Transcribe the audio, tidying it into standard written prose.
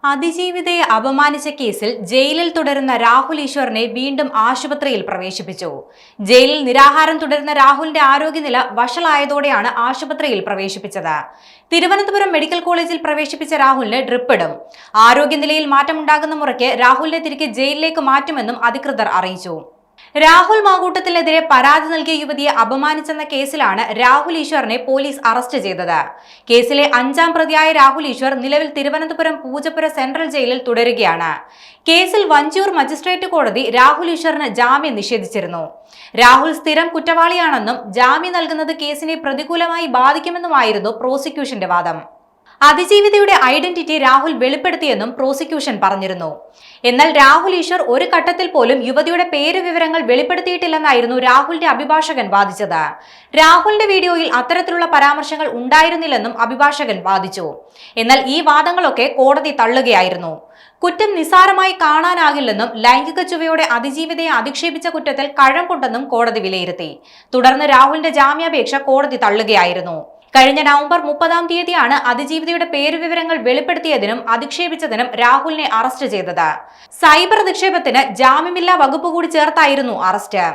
അതിജീവിതയെ അപമാനിച്ച കേസിൽ ജയിലിൽ തുടരുന്ന രാഹുൽ ഈശ്വറിനെ വീണ്ടും ആശുപത്രിയിൽ പ്രവേശിപ്പിച്ചു. ജയിലിൽ നിരാഹാരം തുടരുന്ന രാഹുലിന്റെ ആരോഗ്യനില വഷളായതോടെയാണ് ആശുപത്രിയിൽ പ്രവേശിപ്പിച്ചത്. തിരുവനന്തപുരം മെഡിക്കൽ കോളേജിൽ പ്രവേശിപ്പിച്ച രാഹുലിന് ഡ്രിപ്പിടും. ആരോഗ്യനിലയിൽ മാറ്റമുണ്ടാകുന്ന മുറയ്ക്ക് രാഹുലിനെ തിരികെ ജയിലിലേക്ക് മാറ്റുമെന്നും അധികൃതർ അറിയിച്ചു. രാഹുൽ മാങ്കൂട്ടത്തിനെതിരെ പരാതി നൽകിയ യുവതിയെ അപമാനിച്ചെന്ന കേസിലാണ് രാഹുൽ ഈശ്വറിനെ പോലീസ് അറസ്റ്റ് ചെയ്തത്. കേസിലെ 5ാം പ്രതിയായ രാഹുൽ ഈശ്വർ നിലവിൽ തിരുവനന്തപുരം പൂജപ്പുര സെൻട്രൽ ജയിലിൽ തുടരുകയാണ്. കേസിൽ വഞ്ചിയൂർ മജിസ്ട്രേറ്റ് കോടതി രാഹുൽ ഈശ്വറിന് ജാമ്യം നിഷേധിച്ചിരുന്നു. രാഹുൽ സ്ഥിരം കുറ്റവാളിയാണെന്നും ജാമ്യം നൽകുന്നത് കേസിനെ പ്രതികൂലമായി ബാധിക്കുമെന്നുമായിരുന്നു പ്രോസിക്യൂഷന്റെ വാദം. അതിജീവിതയുടെ ഐഡന്റിറ്റി രാഹുൽ വെളിപ്പെടുത്തിയെന്നും പ്രോസിക്യൂഷൻ പറഞ്ഞിരുന്നു. എന്നാൽ രാഹുൽ ഈശ്വർ ഒരു ഘട്ടത്തിൽ പോലും യുവതിയുടെ പേര് വിവരങ്ങൾ വെളിപ്പെടുത്തിയിട്ടില്ലെന്നായിരുന്നു രാഹുലിന്റെ അഭിഭാഷകൻ വാദിച്ചത്. രാഹുലിന്റെ വീഡിയോയിൽ അത്തരത്തിലുള്ള പരാമർശങ്ങൾ ഉണ്ടായിരുന്നില്ലെന്നും അഭിഭാഷകൻ വാദിച്ചു. എന്നാൽ ഈ വാദങ്ങളൊക്കെ കോടതി തള്ളുകയായിരുന്നു. കുറ്റം നിസ്സാരമായി കാണാനാകില്ലെന്നും ലൈംഗിക ചുവയോടെ അതിജീവിതയെ അധിക്ഷേപിച്ച കുറ്റത്തിൽ കഴമ്പുണ്ടെന്നും കോടതി വിലയിരുത്തി. തുടർന്ന് രാഹുലിന്റെ ജാമ്യാപേക്ഷ കോടതി തള്ളുകയായിരുന്നു. കഴിഞ്ഞ നവംബർ 30-ാം തീയതിയാണ് അതിജീവിതയുടെ പേരുവിവരങ്ങൾ വെളിപ്പെടുത്തിയതിനും അധിക്ഷേപിച്ചതിനും രാഹുലിനെ അറസ്റ്റ് ചെയ്തത്. സൈബർ അധിക്ഷേപത്തിന് ജാമ്യമില്ലാ വകുപ്പ് കൂടി ചേർത്തായിരുന്നു അറസ്റ്റ്.